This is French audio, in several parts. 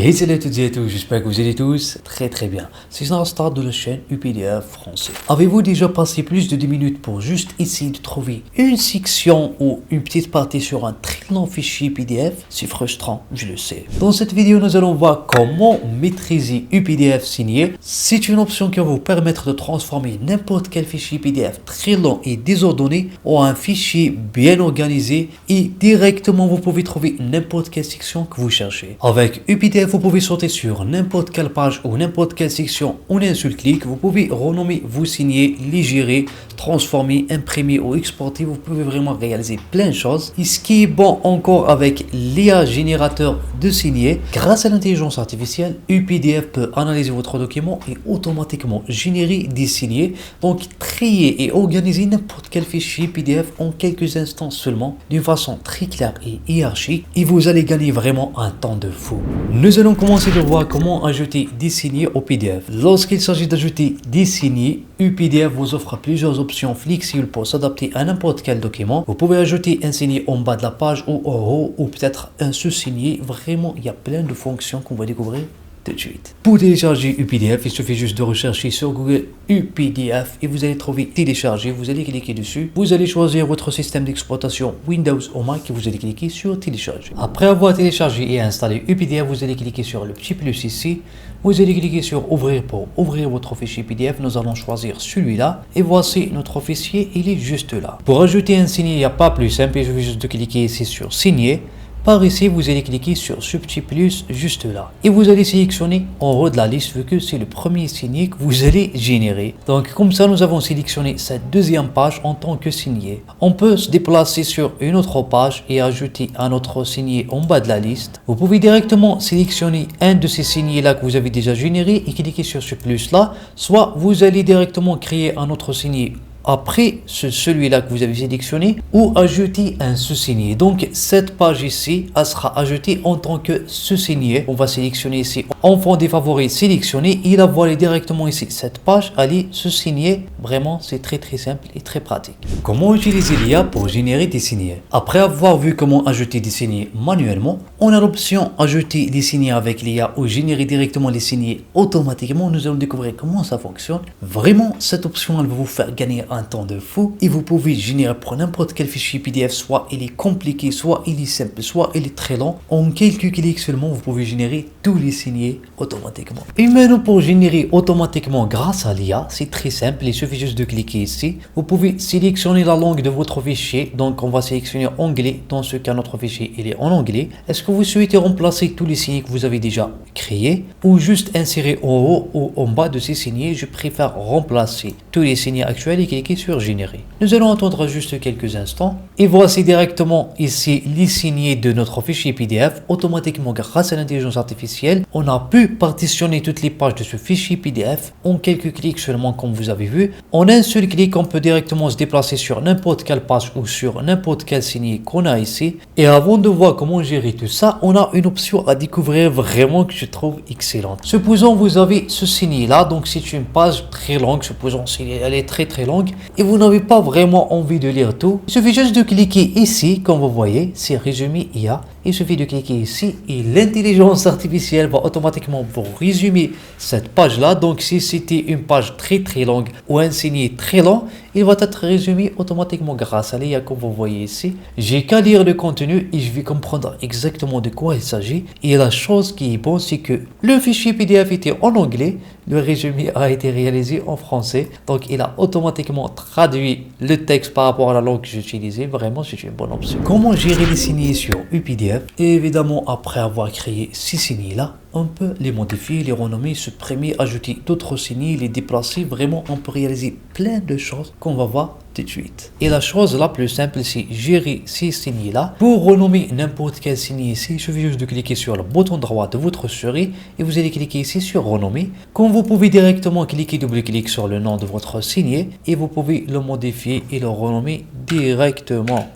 Et salut à toutes et à tous, j'espère que vous allez tous très bien. C'est un start de la chaîne UPDF français. Avez-vous déjà passé plus de 10 minutes pour juste essayer de trouver une section ou une petite partie sur un très long fichier PDF? C'est frustrant, je le sais. Dans cette vidéo, nous allons voir comment maîtriser UPDF signé. C'est une option qui va vous permettre de transformer n'importe quel fichier PDF très long et désordonné en un fichier bien organisé et directement vous pouvez trouver n'importe quelle section que vous cherchez. Avec UPDF, vous pouvez sauter sur n'importe quelle page ou n'importe quelle section en un seul clic. Vous pouvez renommer, vous signer, les gérer, transformer, imprimer ou exporter. Vous pouvez vraiment réaliser plein de choses. Et ce qui est bon encore avec l'IA générateur de signer, grâce à l'intelligence artificielle, UPDF peut analyser votre document et automatiquement générer des signés. Donc trier et organiser n'importe quel fichier PDF en quelques instants seulement, d'une façon très claire et hiérarchique. Et vous allez gagner vraiment un temps de fou. Nous allons commencer de voir comment ajouter des signés au PDF. Lorsqu'il s'agit d'ajouter des signés, UPDF vous offre plusieurs options flexibles pour s'adapter à n'importe quel document. Vous pouvez ajouter un signé en bas de la page ou en haut ou peut-être un sous-signé. Vraiment, il y a plein de fonctions qu'on va découvrir tout de suite. Pour télécharger UPDF, il suffit juste de rechercher sur Google UPDF et vous allez trouver télécharger. Vous allez cliquer dessus. Vous allez choisir votre système d'exploitation Windows ou Mac et vous allez cliquer sur télécharger. Après avoir téléchargé et installé UPDF, vous allez cliquer sur le petit plus ici. Vous allez cliquer sur ouvrir pour ouvrir votre fichier PDF. Nous allons choisir celui-là et voici notre fichier, il est juste là. Pour ajouter un signé, il n'y a pas plus simple. Il suffit juste de cliquer ici sur signer. Par ici, vous allez cliquer sur ce petit plus juste là. Et vous allez sélectionner en haut de la liste vu que c'est le premier signé que vous allez générer. Donc comme ça, nous avons sélectionné cette deuxième page en tant que signé. On peut se déplacer sur une autre page et ajouter un autre signé en bas de la liste. Vous pouvez directement sélectionner un de ces signés là que vous avez déjà généré et cliquer sur ce plus là. Soit vous allez directement créer un autre signé après celui-là que vous avez sélectionné ou ajouter un sous-signé. Donc cette page ici, elle sera ajoutée en tant que sous-signé. On va sélectionner ici en fond des favoris sélectionner et la voilà directement ici. Cette page, elle est sous-signée. Vraiment, c'est très simple et très pratique. Comment utiliser l'IA pour générer des signés? Après avoir vu comment ajouter des signés manuellement, on a l'option ajouter des signés avec l'IA ou générer directement les signés automatiquement. Nous allons découvrir comment ça fonctionne. Vraiment, cette option, elle va vous faire gagner un temps de fou et vous pouvez générer pour n'importe quel fichier PDF, soit il est compliqué, soit il est simple, soit il est très long. En quelques clics seulement, vous pouvez générer tous les signés automatiquement. Et maintenant, pour générer automatiquement grâce à l'IA, c'est très simple. Il suffit juste de cliquer ici. Vous pouvez sélectionner la langue de votre fichier. Donc, on va sélectionner anglais. Dans ce cas, notre fichier, il est en anglais. Est-ce que vous souhaitez remplacer tous les signés que vous avez déjà créés ou juste insérer en haut ou en bas de ces signés? Je préfère remplacer tous les signés actuels et cliquer sur générer. Nous allons attendre juste quelques instants et voici directement ici les signés de notre fichier PDF. Automatiquement, grâce à l'intelligence artificielle, on a pu partitionner toutes les pages de ce fichier PDF en quelques clics seulement, comme vous avez vu. En un seul clic, on peut directement se déplacer sur n'importe quelle page ou sur n'importe quel signé qu'on a ici. Et avant de voir comment gérer tout ça, on a une option à découvrir vraiment que je trouve excellente. Supposons vous avez ce signé là, donc c'est une page très longue, supposons elle est très longue et vous n'avez pas vraiment envie de lire tout. Il suffit juste de cliquer ici, comme vous voyez, c'est résumé IA. Il suffit de cliquer ici et l'intelligence artificielle va automatiquement vous résumer cette page-là. Donc si c'était une page très longue ou un signé très long, il va être résumé automatiquement grâce à l'IA, comme vous voyez ici. J'ai qu'à lire le contenu et je vais comprendre exactement de quoi il s'agit. Et la chose qui est bonne, c'est que le fichier PDF était en anglais, le résumé a été réalisé en français. Donc il a automatiquement traduit le texte par rapport à la langue que j'utilisais. Vraiment, c'est une bonne option. Comment gérer les signés sur UPDF? Et évidemment, après avoir créé ces signés là, on peut les modifier, les renommer, supprimer, ajouter d'autres signés, les déplacer. Vraiment, on peut réaliser plein de choses qu'on va voir tout de suite. Et la chose la plus simple, c'est gérer ces signés là. Pour renommer n'importe quel signé ici, il suffit juste de cliquer sur le bouton droit de votre souris et vous allez cliquer ici sur renommer. Comme vous pouvez directement cliquer double-clic sur le nom de votre signé et vous pouvez le modifier et le renommer directement.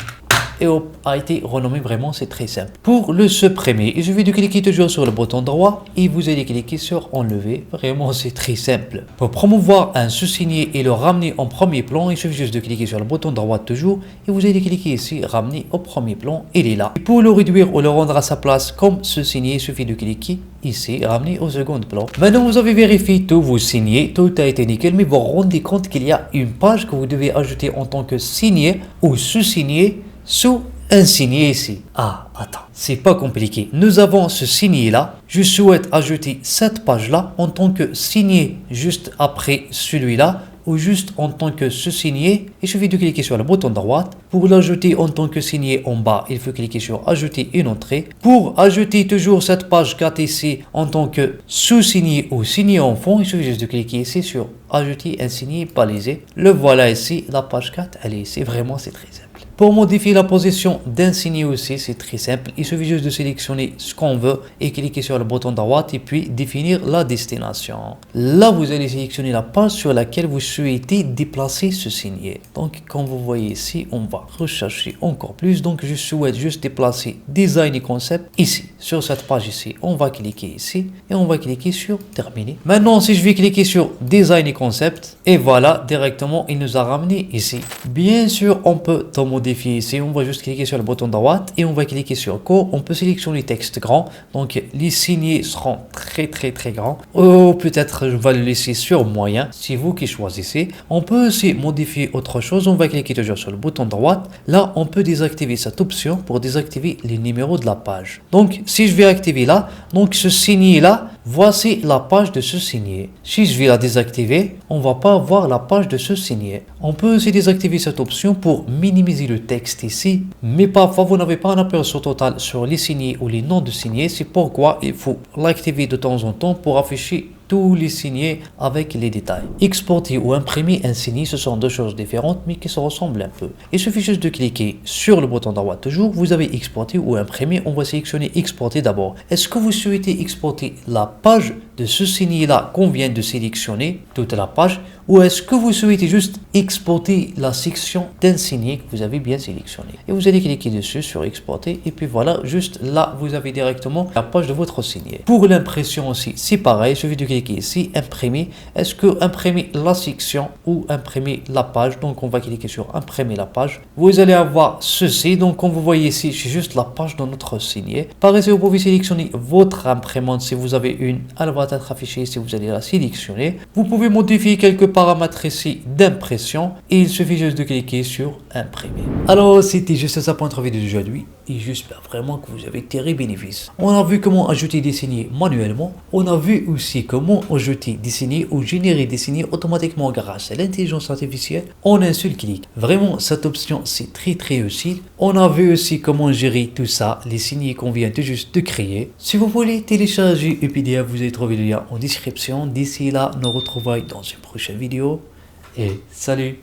Et hop, a été renommé. Vraiment, c'est très simple. Pour le supprimer, il suffit de cliquer toujours sur le bouton droit et vous allez cliquer sur enlever. Vraiment, c'est très simple. Pour promouvoir un sous-signé et le ramener en premier plan, il suffit juste de cliquer sur le bouton droit toujours et vous allez cliquer ici, ramener au premier plan, il est là. Et pour le réduire ou le rendre à sa place comme sous-signé, il suffit de cliquer ici, ramener au second plan. Maintenant, vous avez vérifié tout, vous signez, tout a été nickel, mais vous vous rendez compte qu'il y a une page que vous devez ajouter en tant que signé ou sous-signé sous un signé ici. Ah, attends, c'est pas compliqué. Nous avons ce signé-là. Je souhaite ajouter cette page-là en tant que signé juste après celui-là ou juste en tant que sous-signé. Il suffit de cliquer sur le bouton droite. Pour l'ajouter en tant que signé en bas, il faut cliquer sur ajouter une entrée. Pour ajouter toujours cette page 4 ici en tant que sous-signé ou signé en fond, il suffit juste de cliquer ici sur ajouter un signé balisé. Le voilà ici, la page 4, elle est ici. Vraiment, c'est très simple. Pour modifier la position d'un signé aussi, c'est très simple. Il suffit juste de sélectionner ce qu'on veut et cliquer sur le bouton droite et puis définir la destination. Là, vous allez sélectionner la page sur laquelle vous souhaitez déplacer ce signé. Donc, comme vous voyez ici, on va rechercher encore plus. Donc, je souhaite juste déplacer Design et Concept ici, sur cette page ici. On va cliquer ici et on va cliquer sur Terminer. Maintenant, si je vais cliquer sur Design et Concept, et voilà, directement, il nous a ramené ici. Bien sûr, on peut tout modifier ici. On va juste cliquer sur le bouton droite et on va cliquer sur Core. On peut sélectionner texte grand. Donc, les signés seront très grands. Ou peut-être, je vais le laisser sur moyen. C'est vous qui choisissez. On peut aussi modifier autre chose. On va cliquer toujours sur le bouton droite. Là, on peut désactiver cette option pour désactiver les numéros de la page. Donc, si je vais activer là, donc ce signé-là, voici la page de ce signé. Si je vais la désactiver, on va pas voir la page de ce signé. On peut aussi désactiver cette option pour minimiser le texte ici, mais parfois vous n'avez pas un aperçu total sur les signés ou les noms de signés. C'est pourquoi il faut l'activer de temps en temps pour afficher tous les signés avec les détails. Exporter ou imprimer un signé, ce sont deux choses différentes mais qui se ressemblent un peu. Il suffit juste de cliquer sur le bouton droit toujours. Vous avez exporté ou imprimé. On va sélectionner exporter d'abord. Est-ce que vous souhaitez exporter la page de ce signé-là qu'on vient de sélectionner, toute la page, ou est-ce que vous souhaitez juste exporter la section d'un signé que vous avez bien sélectionné? Et vous allez cliquer dessus sur exporter et puis voilà, juste là, vous avez directement la page de votre signé. Pour l'impression aussi, c'est pareil, il suffit de cliquer ici, imprimer. Est-ce que imprimer la section ou imprimer la page? Donc on va cliquer sur imprimer la page. Vous allez avoir ceci, donc comme vous voyez ici, c'est juste la page de notre signé. Par ici, vous pouvez sélectionner votre imprimante si vous avez une, elle va être affichée si vous allez la sélectionner. Vous pouvez modifier quelques paramètres ici d'impression et il suffit juste de cliquer sur imprimer. Alors c'était juste ça pour notre vidéo d'aujourd'hui et j'espère vraiment que vous avez tiré bénéfice. On a vu comment ajouter des signés manuellement. On a vu aussi comment ajouter des signés ou générer des signés automatiquement grâce à l'intelligence artificielle en un seul clic. Vraiment cette option c'est très utile. On a vu aussi comment gérer tout ça, les signés qu'on vient tout juste de créer. Si vous voulez télécharger le PDF, vous allez trouver le lien en description. D'ici là, nous retrouvons dans une prochaine vidéo et salut!